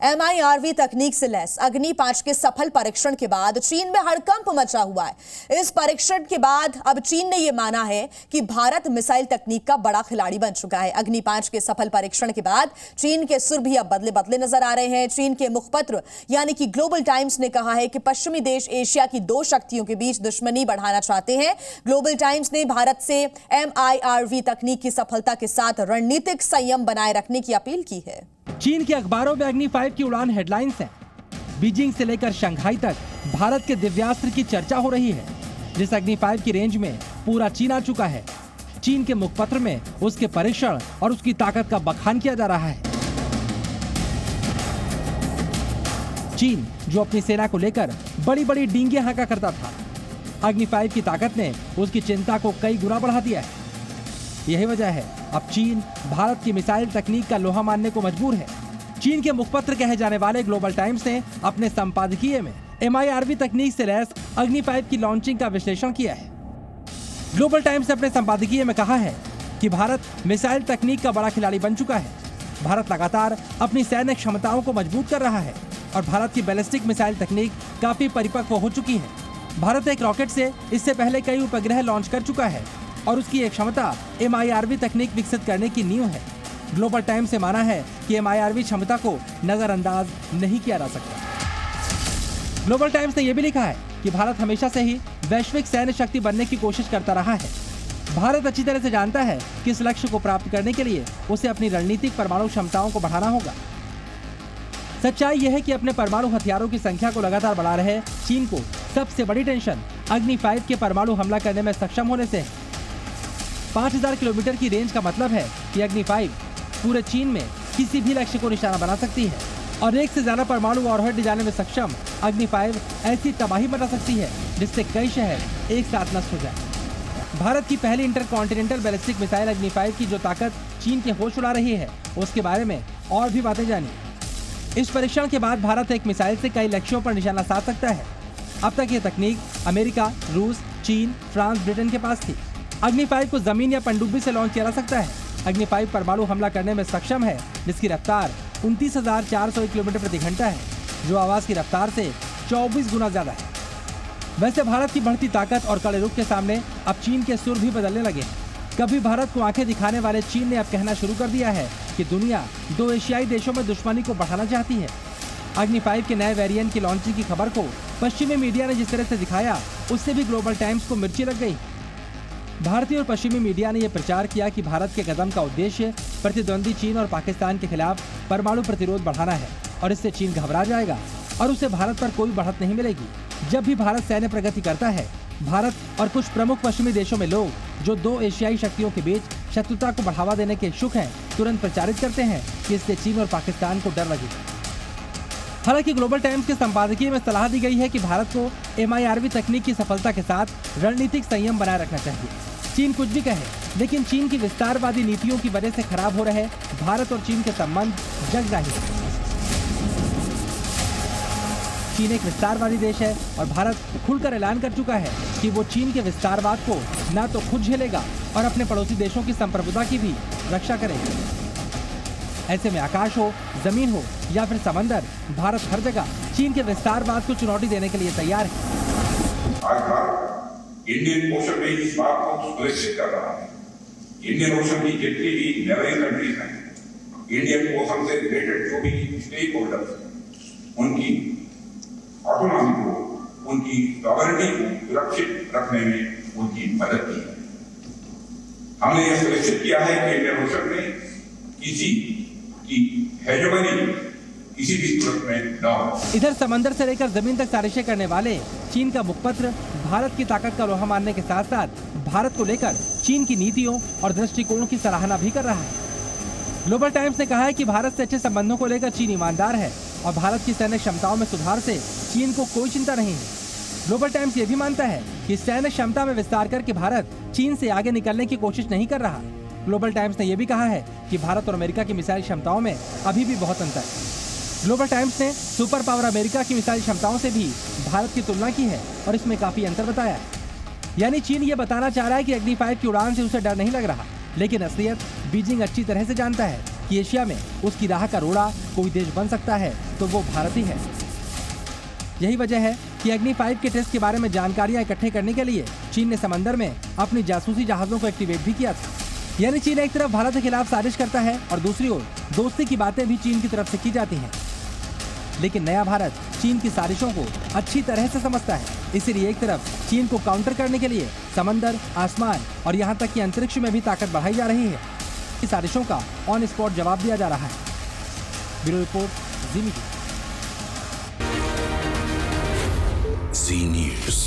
MIRV तकनीक से lace अग्नि 5 के सफल परीक्षण के बाद चीन में हड़कंप मचा हुआ है। इस परीक्षण के बाद अब चीन ने यह माना है कि भारत मिसाइल तकनीक का बड़ा खिलाड़ी बन चुका है। अग्नि 5 के सफल परीक्षण के बाद चीन के सुर भी अब बदले बदले नजर आ रहे हैं। चीन के मुखपत्र यानी कि ग्लोबल टाइम्स ने कहा है कि पश्चिमी देश एशिया की दो शक्तियों के बीच दुश्मनी बढ़ाना चाहते हैं। ग्लोबल टाइम्स ने भारत से MIRV तकनीक की सफलता के साथ रणनीतिक संयम बनाए रखने की अपील की है। चीन के अखबारों में अग्नि 5 की उड़ान हेडलाइंस है। बीजिंग से लेकर शंघाई तक भारत के दिव्यास्त्र की चर्चा हो रही है, जिस अग्नि 5 की रेंज में पूरा चीन आ चुका है। चीन के मुखपत्र में उसके परीक्षण और उसकी ताकत का बखान किया जा रहा है। चीन जो अपनी सेना को लेकर बड़ी बड़ी डींगे हाँका करता था, अग्नि 5 की ताकत ने उसकी चिंता को कई गुना बढ़ा दिया है। यही वजह है अब चीन भारत की मिसाइल तकनीक का लोहा मानने को मजबूर है। चीन के मुखपत्र कहे जाने वाले ग्लोबल टाइम्स ने अपने संपादकीय में MIRV तकनीक से लैस अग्नि 5 की लॉन्चिंग का विश्लेषण किया है। ग्लोबल टाइम्स ने अपने संपादकीय में कहा है कि भारत मिसाइल तकनीक का बड़ा खिलाड़ी बन चुका है। भारत लगातार अपनी सैन्य क्षमताओं को मजबूत कर रहा है और भारत की बैलिस्टिक मिसाइल तकनीक काफी परिपक्व हो चुकी है। भारत एक रॉकेट से इससे पहले कई उपग्रह लॉन्च कर चुका है और उसकी एक क्षमता MIRV तकनीक विकसित करने की नींव है। ग्लोबल टाइम्स से माना है कि MIRV क्षमता को नजरअंदाज नहीं किया जा सकता। ग्लोबल टाइम्स ने यह भी लिखा है कि भारत हमेशा से ही वैश्विक सैन्य शक्ति बनने की कोशिश करता रहा है। भारत अच्छी तरह से जानता है कि इस लक्ष्य को प्राप्त करने के लिए उसे अपनी रणनीतिक परमाणु क्षमताओं को बढ़ाना होगा। सच्चाई यह है कि अपने परमाणु हथियारों की संख्या को लगातार बढ़ा रहे चीन को सबसे बड़ी टेंशन अग्नि 5 के परमाणु हमला करने में सक्षम होने से है। 5000 किलोमीटर की रेंज का मतलब है कि अग्नि 5 पूरे चीन में किसी भी लक्ष्य को निशाना बना सकती है और एक से ज्यादा परमाणु वॉरहेड डिजाइन में सक्षम अग्नि 5 ऐसी तबाही बना सकती है जिससे कई शहर एक साथ नष्ट हो जाए। भारत की पहली इंटरकॉन्टिनेंटल बैलिस्टिक मिसाइल अग्नि 5 की जो ताकत चीन के होश उड़ा रही है, उसके बारे में और भी बातें जानिए। इस परीक्षण के बाद भारत एक मिसाइल से कई लक्ष्यों पर निशाना साध सकता है। अब तक ये तकनीक अमेरिका, रूस, चीन, फ्रांस, ब्रिटेन के पास थी। अग्नि 5 को जमीन या पनडुब्बी से लॉन्च किया जा सकता है। अग्नि 5 परमाणु हमला करने में सक्षम है, जिसकी रफ्तार 29,400 किलोमीटर प्रति घंटा है, जो आवाज की रफ्तार से 24 गुना ज्यादा है। वैसे भारत की बढ़ती ताकत और कड़े रुख के सामने अब चीन के सुर भी बदलने लगे हैं। कभी भारत को आंखें दिखाने वाले चीन ने अब कहना शुरू कर दिया है कि दुनिया दो एशियाई देशों में दुश्मनी को बढ़ाना चाहती है। अग्नि 5 के नए वेरिएंट की लॉन्चिंग की खबर को पश्चिमी मीडिया ने जिस तरह से दिखाया, उससे भी ग्लोबल टाइम्स को मिर्ची लग गई। भारतीय और पश्चिमी मीडिया ने यह प्रचार किया कि भारत के कदम का उद्देश्य प्रतिद्वंदी चीन और पाकिस्तान के खिलाफ परमाणु प्रतिरोध बढ़ाना है और इससे चीन घबरा जाएगा और उसे भारत पर कोई बढ़त नहीं मिलेगी। जब भी भारत सैन्य प्रगति करता है, भारत और कुछ प्रमुख पश्चिमी देशों में लोग जो दो एशियाई शक्तियों के बीच शत्रुता को बढ़ावा देने के इच्छुक हैं, तुरंत प्रचारित करते हैं कि इससे चीन और पाकिस्तान को डर लगेगा। हालांकि ग्लोबल टाइम्स के संपादकीय में सलाह दी गई है कि भारत को MIRV तकनीक की सफलता के साथ रणनीतिक संयम बनाए रखना चाहिए। चीन कुछ भी कहे, लेकिन चीन की विस्तारवादी नीतियों की वजह से खराब हो रहे भारत और चीन के संबंध जग जाहिर है। चीन एक विस्तारवादी देश है और भारत खुलकर ऐलान कर चुका है कि वो चीन के विस्तारवाद को न तो खुद झेलेगा और अपने पड़ोसी देशों की संप्रभुता की भी रक्षा करेगा। ऐसे में आकाश हो, जमीन हो या फिर समंदर, भारत हर जगह चीन के विस्तारवाद को चुनौती देने के लिए तैयार है। आज भारत इंडियन ओशन में इस बात को सुनिश्चित कर रहा है। इंडियन ओशन की जितनी भी नेबरिंग कंट्रीज हैं, इंडियन ओशन से रिलेटेड जो भी स्टेक होल्डर्स, उनकी ऑटोनॉमी को, उनकी सॉवरेनिटी को सुरक्षित रखने में उनकी मदद की है। हमने यह सुनिश्चित किया है कि इंडियन ओशन में किसी की हेजेमनी किसी भी सूरत में न हो। इधर समंदर से लेकर जमीन तक साजिशें करने वाले चीन का मुखपत्र भारत की ताकत का लोहा मानने के साथ साथ भारत को लेकर चीन की नीतियों और दृष्टिकोणों की सराहना भी कर रहा है। ग्लोबल टाइम्स ने कहा है कि भारत से अच्छे संबंधों को लेकर चीन ईमानदार है और भारत की सैन्य क्षमताओं में सुधार से चीन को कोई चिंता नहीं है। ग्लोबल टाइम्स ये भी मानता है कि सैन्य क्षमता में विस्तार करके भारत चीन से आगे निकलने की कोशिश नहीं कर रहा। ग्लोबल टाइम्स ने यह भी कहा है कि भारत और अमेरिका की मिसाइल क्षमताओं में अभी भी बहुत अंतर है। ग्लोबल टाइम्स ने सुपर पावर अमेरिका की मिसाइल क्षमताओं से भी भारत की तुलना की है और इसमें काफी अंतर बताया है। यानी चीन ये बताना चाह रहा है कि अग्नि 5 की उड़ान से उसे डर नहीं लग रहा, लेकिन असलियत बीजिंग अच्छी तरह से जानता है कि एशिया में उसकी राह का रोड़ा कोई देश बन सकता है तो वो भारत ही है। यही वजह है कि अग्नि 5 के टेस्ट के बारे में जानकारियां इकट्ठे करने के लिए चीन ने समंदर में अपनी जासूसी जहाजों को एक्टिवेट भी किया था। यानी चीन एक तरफ भारत के खिलाफ साजिश करता है और दूसरी ओर दोस्ती की बातें भी चीन की तरफ से की जाती हैं। लेकिन नया भारत चीन की साजिशों को अच्छी तरह से समझता है, इसीलिए एक तरफ चीन को काउंटर करने के लिए समंदर, आसमान और यहाँ तक कि अंतरिक्ष में भी ताकत बढ़ाई जा रही है। इस साजिशों का ऑन स्पॉट जवाब दिया जा रहा है। ब्यूरो रिपोर्ट, जी मीडिया। Z News।